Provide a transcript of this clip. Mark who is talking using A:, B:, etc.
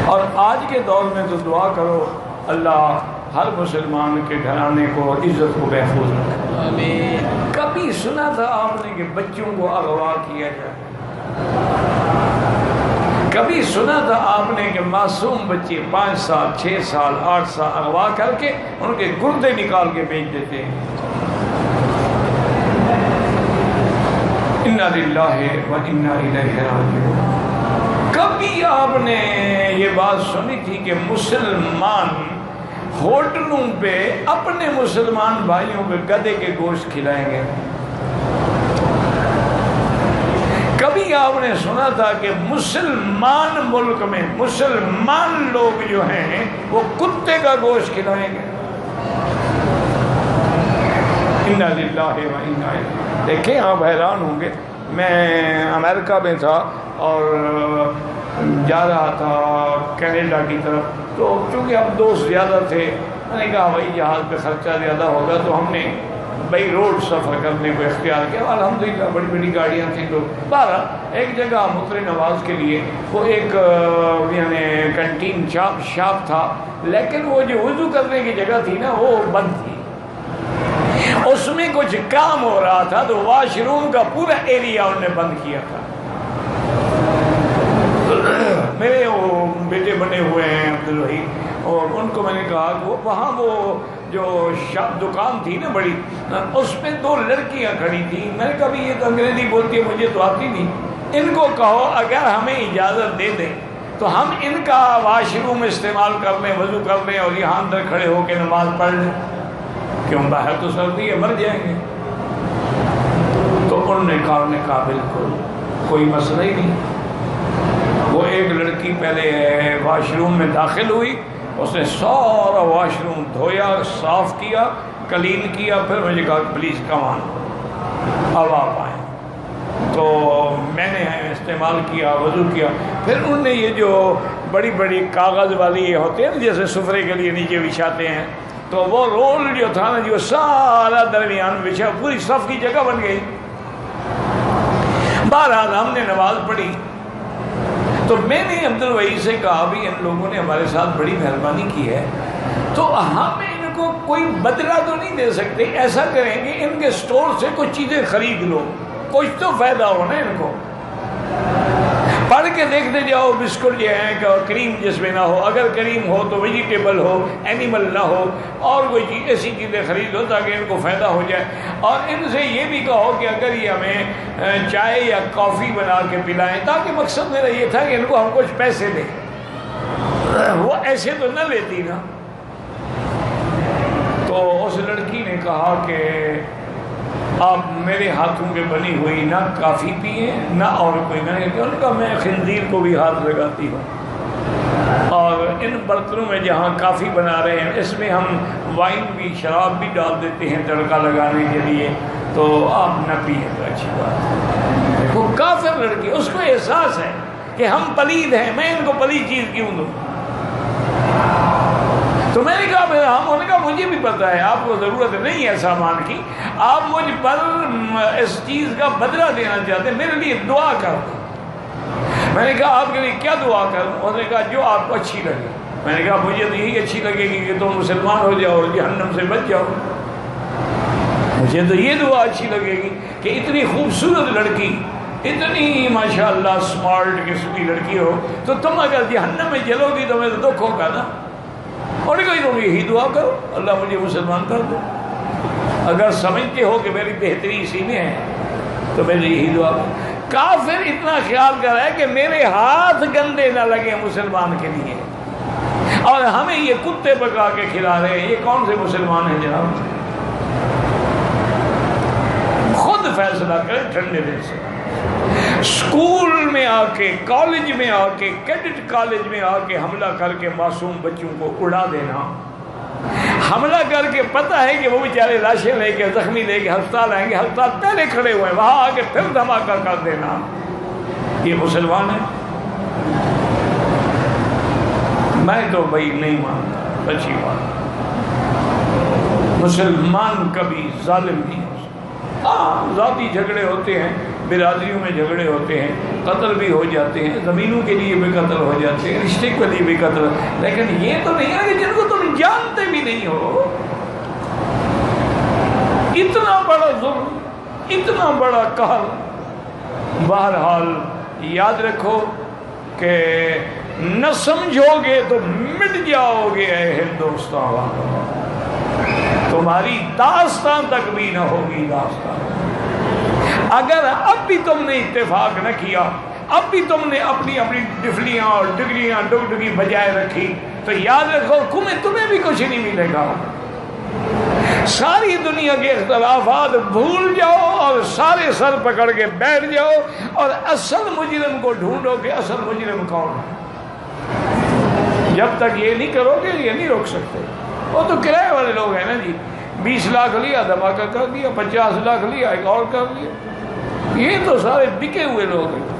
A: اور آج کے دور میں تو دعا کرو اللہ ہر مسلمان کے گھرانے کو عزت کو محفوظ رکھے.
B: آمین.
A: کبھی سنا تھا آپ نے کہ بچوں کو اغوا کیا جائے؟ کبھی سنا تھا آپ نے کہ معصوم بچے 5 سال 6 سال 8 سال اغوا کر کے ان کے گردے نکال کے بیچ دیتے ہیں؟ انا للہ و انا الیہ راجعون. کبھی آپ نے یہ بات سنی تھی کہ مسلمان ہوٹلوں پہ اپنے مسلمان بھائیوں پہ گدھے کے گوشت کھلائیں گے؟ کبھی آپ نے سنا تھا کہ مسلمان ملک میں مسلمان لوگ جو ہیں وہ کتے کا گوشت کھلائیں گے؟ انا للہ و انا الیہ. دیکھیں آپ حیران ہوں گے. میں امریکہ میں تھا اور جا رہا تھا کینیڈا کی طرف، تو چونکہ ہم دوست زیادہ تھے میں نے کہا بھائی جہاز پہ خرچہ زیادہ ہوگا تو ہم نے بائی روڈ سفر کرنے کو اختیار کیا. الحمدللہ بڑی بڑی گاڑیاں تھیں. تو بہرحال ایک جگہ مطر نواز کے لیے وہ ایک یعنی کنٹین شاپ تھا، لیکن وہ جو وضو کرنے کی جگہ تھی نا وہ بند تھی. اس میں کچھ کام ہو رہا تھا تو واش روم کا پورا ایریا انہوں نے بند کیا تھا. میرے وہ بیٹے بنے ہوئے ہیں عبدالوحید، اور ان کو میں نے کہا کہ وہاں وہ جو دکان تھی نا بڑی، اس میں 2 لڑکیاں کھڑی تھیں. میں نے کہا یہ تو انگریزی بولتی ہے، مجھے تو آتی نہیں. ان کو کہو اگر ہمیں اجازت دے دیں تو ہم ان کا واش روم استعمال کر لیں، وضو کر لیں اور یہاں اندر کھڑے ہو کے نماز پڑھ لیں. کیوں باہر تو سردی ہے، مر جائیں گے. تو انہوں نے کہا بالکل کوئی مسئلہ ہی نہیں. وہ ایک لڑکی پہلے واش روم میں داخل ہوئی، اس نے سارا واش روم دھویا، صاف کیا، کلین کیا. پھر مجھے کہا پلیز کم آن، اب آپ آئیں. تو میں نے استعمال کیا، وضو کیا. پھر انہوں نے یہ جو بڑی بڑی کاغذ والی یہ ہوتے ہیں نا جیسے سفرے کے لیے نیچے بچھاتے ہیں، تو وہ رول جو تھا نا جو سارا درمیان بچھا، پوری صف کی جگہ بن گئی. بہرحال ہم نے نماز پڑھی. تو میں نے عبدالوحید سے کہا بھی ان لوگوں نے ہمارے ساتھ بڑی مہربانی کی ہے، تو ہم ان کو کوئی بدلہ تو نہیں دے سکتے. ایسا کریں گے ان کے سٹور سے کچھ چیزیں خرید لو، کچھ تو فائدہ ہو نا ان کو. پڑھ کے دیکھتے جاؤ بسکٹ جو ہیں کہ کریم جس میں نہ ہو، اگر کریم ہو تو ویجیٹیبل ہو، اینیمل نہ ہو، اور کوئی چیز ایسی چیزیں خرید لو تاکہ ان کو فائدہ ہو جائے. اور ان سے یہ بھی کہو کہ اگر یہ ہمیں چائے یا کافی بنا کے پلائیں، تاکہ مقصد میرا یہ تھا کہ ان کو ہم کچھ پیسے دیں. وہ ایسے تو نہ لیتی نا. تو اس لڑکی نے کہا کہ آپ میرے ہاتھوں کے بنی ہوئی نہ کافی پئیں نہ اور کوئی. میں نے کہا میں خنزیر کو بھی ہاتھ لگاتی ہوں، اور ان برتنوں میں جہاں کافی بنا رہے ہیں اس میں ہم وائن بھی شراب بھی ڈال دیتے ہیں تڑکا لگانے کے لیے، تو آپ نہ پئیں تو اچھی بات ہے. وہ کافر لڑکی، اس کو احساس ہے کہ ہم پلید ہیں، میں ان کو پلید چیز کیوں دوں. تو میں نے کہا انہوں نے کہا مجھے بھی پتہ ہے آپ کو ضرورت نہیں ہے سامان کی، آپ مجھ پر اس چیز کا بدلہ دینا چاہتے ہیں، میرے لیے دعا کر دو. میں نے کہا آپ کے لیے کیا دعا کروں؟ انہوں نے کہا جو آپ کو اچھی لگے. میں نے کہا مجھے تو یہی اچھی لگے گی کہ تم مسلمان ہو جاؤ اور جہنم سے بچ جاؤ. مجھے تو یہ دعا اچھی لگے گی کہ اتنی خوبصورت لڑکی، اتنی ماشاءاللہ اسمارٹ قسم کی لڑکی ہو، تو تم اگر جہنم میں جلو گی تو میں تو دکھ ہوگا نا. اور کوئی تم یہی دعا کرو اللہ مجھے مسلمان کر دو. اگر سمجھتے ہو کہ میری بہتری اسی میں ہے تو میری یہی دعا کرو. کافر اتنا خیال کر رہا ہے کہ میرے ہاتھ گندے نہ لگے مسلمان کے لیے، اور ہمیں یہ کتے پکا کے کھلا رہے ہیں. یہ کون سے مسلمان ہیں جناب؟ خود فیصلہ کریں ٹھنڈے دل سے. اسکول میں آ کے، کالج میں آ کے، کیڈٹ کالج میں آ کے حملہ کر کے معصوم بچوں کو اڑا دینا، حملہ کر کے پتہ ہے کہ وہ بیچارے لاشیں لے کے زخمی لے کے ہسپتال آئیں گے، ہسپتال پہلے کھڑے ہوئے ہیں، وہاں آ کے پھر دھماکہ کر دینا، یہ مسلمان ہے؟ میں تو بھائی نہیں مانتا. اچھی بات، مسلمان کبھی ظالم نہیں ہو سکتا. ہاں ذاتی جھگڑے ہوتے ہیں، برادریوں میں جھگڑے ہوتے ہیں، قتل بھی ہو جاتے ہیں، زمینوں کے لیے بھی قتل ہو جاتے ہیں، رشتے کے لیے بھی قتل، لیکن یہ تو نہیں ہے کہ جن کو تم جانتے بھی نہیں ہو. اتنا بڑا ظلم، اتنا بڑا قہر. بہرحال یاد رکھو کہ نہ سمجھو گے تو مٹ جاؤ گے اے ہندوستان والوں، تمہاری داستان تک بھی نہ ہوگی داستان. اگر اب بھی تم نے اتفاق نہ کیا، اب بھی تم نے اپنی اپنی ڈفلیاں اور ڈگریاں ڈگڈگی بجائے رکھی، تو یاد رکھو تمہیں بھی کچھ نہیں ملے گا. ساری دنیا کے اختلافات بھول جاؤ اور سارے سر پکڑ کے بیٹھ جاؤ اور اصل مجرم کو ڈھونڈو کہ اصل مجرم کون ہے. جب تک یہ نہیں کرو گے یہ نہیں روک سکتے. وہ تو کرائے والے لوگ ہیں نا جی، 20 لاکھ لیا دھماکہ کر دیا، 50 لاکھ لیا ایک اور کر دیا. یہ تو سارے بکے ہوئے لوگ ہیں.